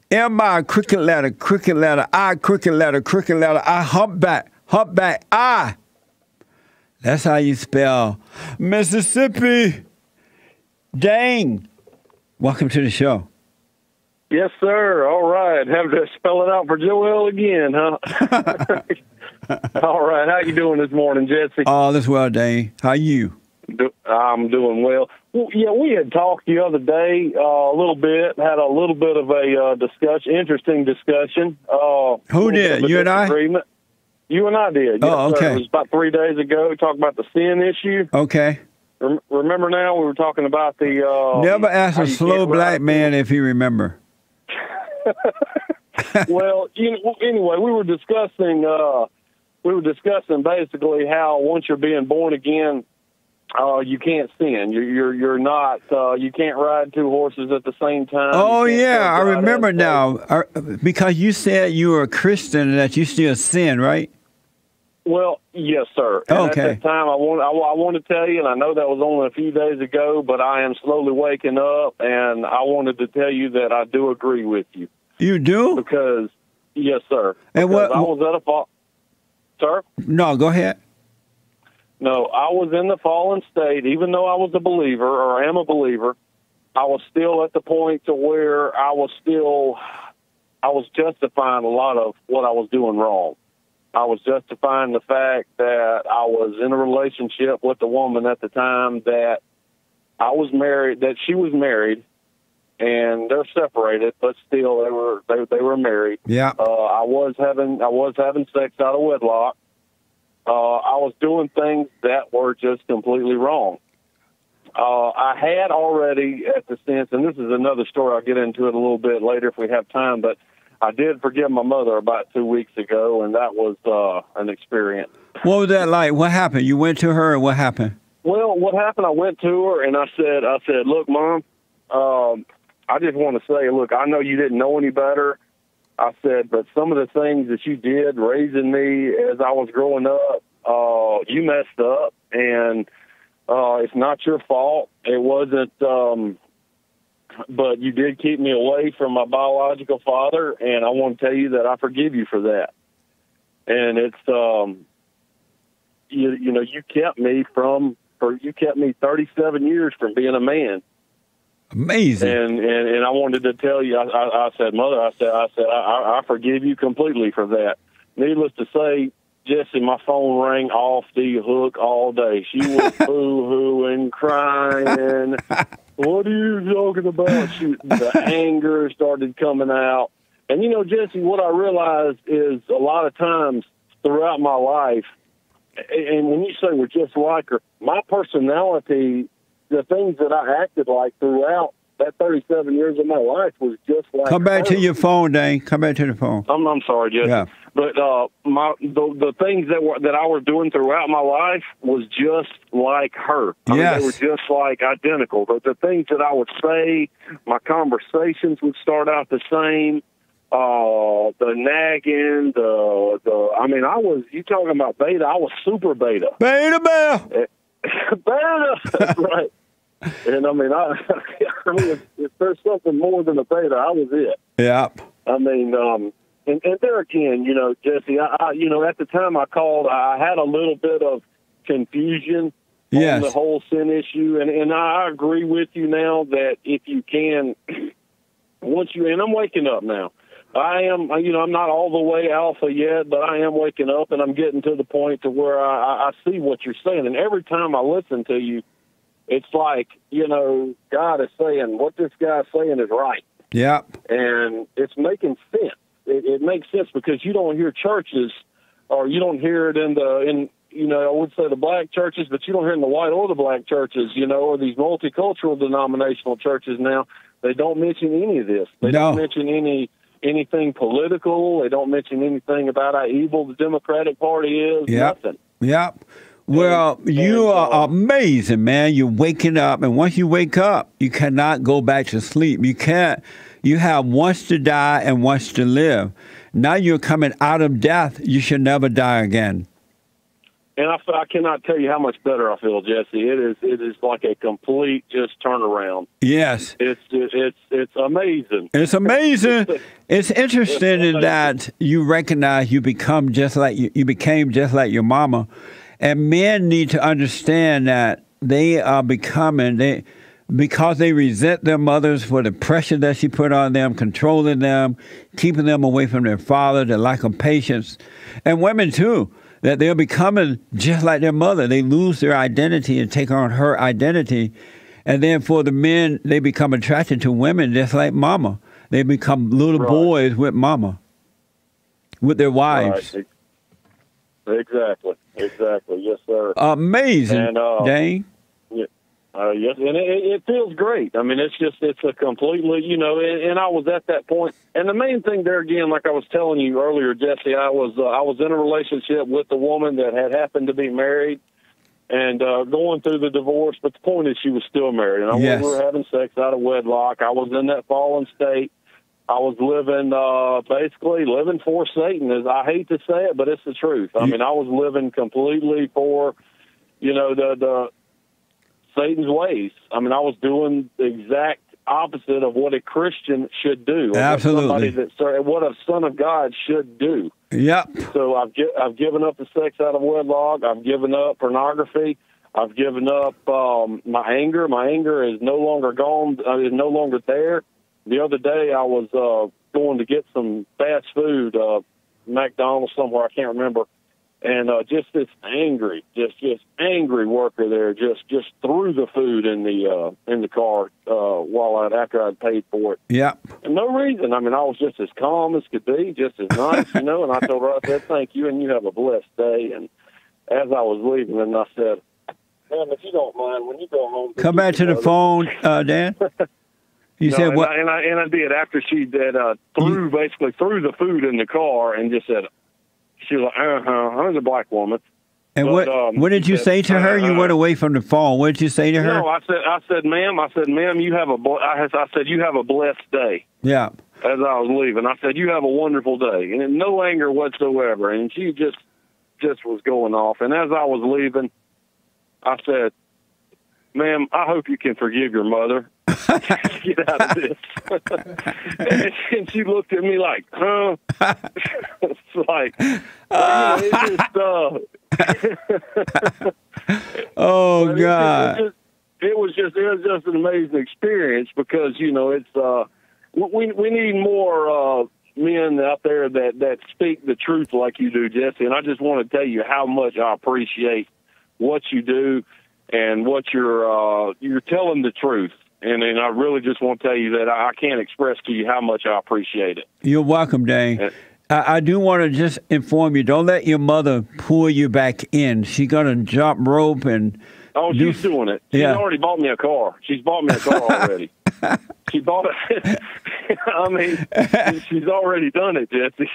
M-I, cricket letter, I, cricket letter, I, humpback, I. That's how you spell Mississippi. Dane, welcome to the show. Yes, sir. All right. Have to spell it out for Joel again, huh? All right. How you doing this morning, Jesse? All is well, Dane. How you? I'm doing well. Yeah, we had talked the other day a little bit, had a little bit of a interesting discussion. Who did? You and I? You and I did. Oh, yes, okay. Sir. It was about 3 days ago. We talked about the sin issue. Okay. Remember now? We were talking about the... Never ask a slow black man if he remember. Well, anyway, we were discussing basically how once you're being born again, you can't sin. You're not. You can't ride two horses at the same time. Oh yeah, I remember now. Because you said you were a Christian and that you still sin, right? Well, yes, sir. And okay. At that time, I want to tell you, and I know that was only a few days ago, but I am slowly waking up, and I wanted to tell you that I do agree with you. You do? Because, yes, sir. And what? I was at a fall. Sir? No, go ahead. No, I was in the fallen state. Even though I was a believer, or am a believer, I was still at the point to where I was justifying a lot of what I was doing wrong. I was justifying the fact that I was in a relationship with a woman at the time that I was married, that she was married, and they're separated, but still they were married. Yeah. I was having sex out of wedlock. I was doing things that were just completely wrong. I had already, at the sense, and this is another story, I'll get into it a little bit later if we have time, but I did forgive my mother about 2 weeks ago, and that was an experience. What was that like? What happened? You went to her, and what happened? Well, what happened, I went to her, and I said, look, Mom, I just want to say, look, I know you didn't know any better. I said, but some of the things that you did raising me as I was growing up, you messed up, and it's not your fault. It wasn't, but you did keep me away from my biological father, and I want to tell you that I forgive you for that. And it's, you kept me you kept me 37 years from being a man. Amazing. And I wanted to tell you, I said, Mother, I forgive you completely for that. Needless to say, Jesse, my phone rang off the hook all day. She was boo-hooing, crying. What are you talking about? The anger started coming out. And, Jesse, what I realized is a lot of times throughout my life, and when you say we're just like her, my personality, the things that I acted like throughout that 37 years of my life was just like Come back to your phone, Dane. Come back to the phone. I'm sorry, Jesse. Yeah. But the things that I was doing throughout my life was just like her. I mean, they were just like identical. But the things that I would say, my conversations would start out the same. The nagging, you talking about beta? I was super beta. Beta Bell. Beta. That's right. And if there's something more than a beta, I was it. Yep. And there again, Jesse, at the time I called, I had a little bit of confusion on the whole sin issue. And I agree with you now that if you can, and I'm waking up now. I am, I'm not all the way alpha yet, but I am waking up and I'm getting to the point to where I see what you're saying. And every time I listen to you, it's like, God is saying what this guy's saying is right. Yeah. And it's making sense. It makes sense because you don't hear churches, or you don't hear it I would say the black churches, but you don't hear it in the white or the black churches, or these multicultural denominational churches now. They don't mention any of this. They don't mention anything political. They don't mention anything about how evil the Democratic Party is. Nothing. Yep. Well, you are amazing, man. You're waking up, and once you wake up, you cannot go back to sleep. You can't. You have once to die and once to live. Now you're coming out of death. You should never die again. And I cannot tell you how much better I feel, Jesse. It is like a complete just turnaround. Yes. It's amazing. It's amazing. It's interesting in that you recognize you become just like you became just like your mama. And men need to understand that they are becoming, because they resent their mothers for the pressure that she put on them, controlling them, keeping them away from their father, the lack of patience. And women too, that they're becoming just like their mother. They lose their identity and take on her identity. And then for the men, they become attracted to women just like mama. They become little boys with mama, with their wives. Right. Exactly. Yes, sir. Amazing, and, Dane. Yes, and it feels great. I mean, it's a completely, and I was at that point. And the main thing there again, like I was telling you earlier, Jesse, I was in a relationship with a woman that had happened to be married and going through the divorce. But the point is, she was still married, and we were having sex out of wedlock. I was in that fallen state. I was basically living for Satan. I hate to say it, but it's the truth. I mean, I was living completely for, the Satan's ways. I mean, I was doing the exact opposite of what a Christian should do. Absolutely. What a son of God should do. Yep. So I've given up the sex out of wedlock. I've given up pornography. I've given up my anger. My anger is no longer gone. Is no longer there. The other day I was going to get some fast food, McDonald's somewhere, I can't remember. And just this angry worker there just threw the food in the car after I'd paid for it. Yeah. And no reason. I mean, I was just as calm as could be, just as nice, And I told her, I said, "Thank you, and you have a blessed day." And as I was leaving, and I said, "Man, if you don't mind, when you go home, come back to the phone, Dan." You said what? And I did after she did threw the food in the car and just said. She was like, I was a black woman. And but, what did you say to her? You went away from the phone. What did you say to her? No, I said, ma'am, you have you have a blessed day. Yeah. As I was leaving, I said, you have a wonderful day, and no anger whatsoever. And she just was going off. And as I was leaving, I said, ma'am, I hope you can forgive your mother. Get out of this. And she looked at me like, huh? It's like, oh, God. It was just an amazing experience because, it's, we need more men out there that speak the truth like you do, Jesse. And I just want to tell you how much I appreciate what you do and what you're telling the truth. And I really just want to tell you that I can't express to you how much I appreciate it. You're welcome, Dane. I do want to just inform you, don't let your mother pull you back in. She's going to jump rope and... Oh, she's doing it. She's already bought me a car. She's bought me a car already. She bought it. I mean, she's already done it, Jesse.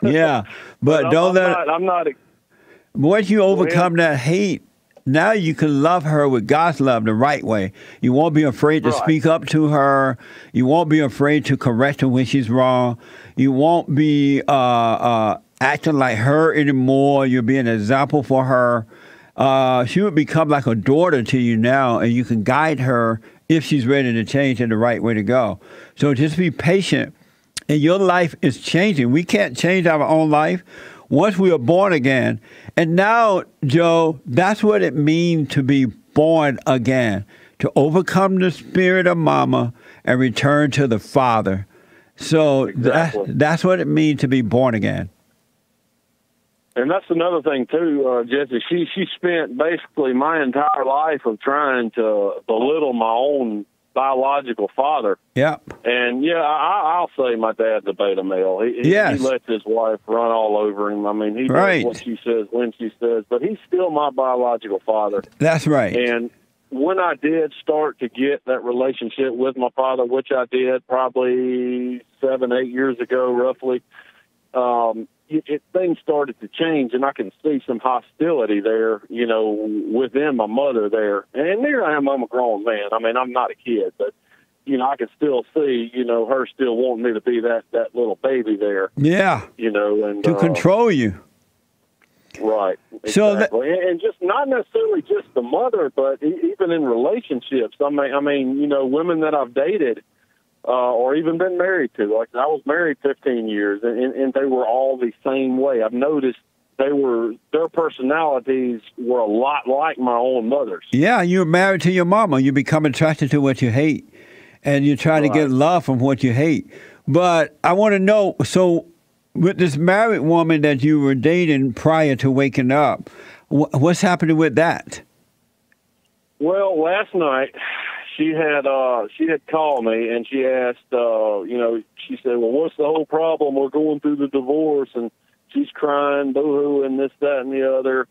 Yeah, but don't let... I'm not... Once you overcome that hate, now you can love her with God's love the right way. You won't be afraid to speak up to her. You won't be afraid to correct her when she's wrong. You won't be acting like her anymore. You'll be an example for her. She would become like a daughter to you now, and you can guide her if she's ready to change in the right way to go. So just be patient. And your life is changing. We can't change our own life once we are born again. And now, Joe, that's what it means to be born again, to overcome the spirit of mama and return to the Father. So that's what it means to be born again. And that's another thing, too, Jesse. She spent basically my entire life of trying to belittle my own biological father. Yeah. And, I'll say my dad's a beta male. He lets his wife run all over him. I mean, he does what she says when she says, but he's still my biological father. That's right. And when I did start to get that relationship with my father, which I did probably 7-8 years ago, roughly, things started to change, and I can see some hostility there, within my mother there. And there I am, I'm a grown man. I mean, I'm not a kid, but, I can still see, her still wanting me to be that little baby there. Yeah. And to control you. Right. Exactly. And just not necessarily just the mother, but even in relationships. I mean, you know, women that I've dated or even been married to. Like I was married 15 years, and they were all the same way. I've noticed their personalities were a lot like my own mother's. Yeah, you're married to your mama. You become attracted to what you hate, and you try to get love from what you hate. But I want to know, so with this married woman that you were dating prior to waking up, what's happening with that? Well, last night she had called me and she asked, you know, she said, "Well, what's the whole problem? We're going through the divorce," and she's crying, boo-hoo, and this, that, and the other.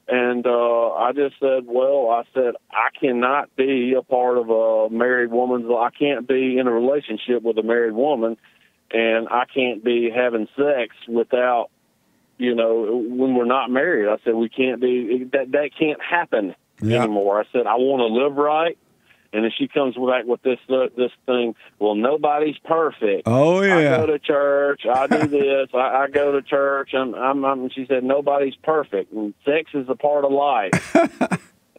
And I just said, well, I cannot be a part of a married woman's life. I can't be in a relationship with a married woman, and I can't be having sex without, you know, when we're not married. I said, we can't be, that can't happen anymore. I said, I want to live right. And then she comes back with this thing. Well, nobody's perfect. Oh yeah. I go to church. I do this. I go to church. And she said nobody's perfect. And sex is a part of life.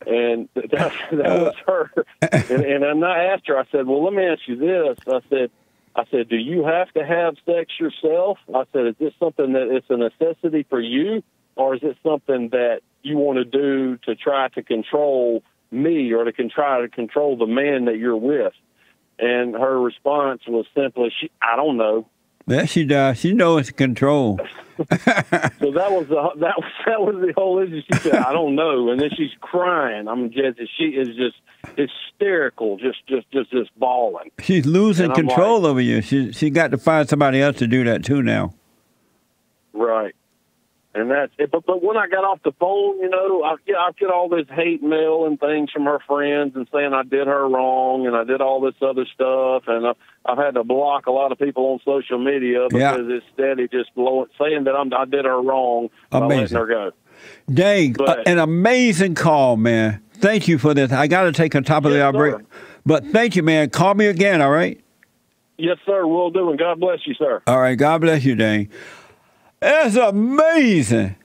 And that was her. And I asked her. I said, well, let me ask you this. I said, do you have to have sex yourself? I said, is this something that it's a necessity for you, or is it something that you want to do to try to control me or to try to control the man that you're with? And her response was simply, I don't know. Yes, she does. She knows control. So that was the whole issue. She said, I don't know. And then she's crying. She is just hysterical, just bawling. She's losing control over you. She got to find somebody else to do that too now. Right. And that's it. But when I got off the phone, you know, I get all this hate mail and things from her friends and saying I did her wrong and I did all this other stuff. And I've had to block a lot of people on social media because it's steady just saying that I did her wrong by letting her go. Dane, an amazing call, man. Thank you for this. I got to take on top of the outbreak. But thank you, man. Call me again, all right? Yes, sir. Will do. And God bless you, sir. All right. God bless you, Dane. That's amazing.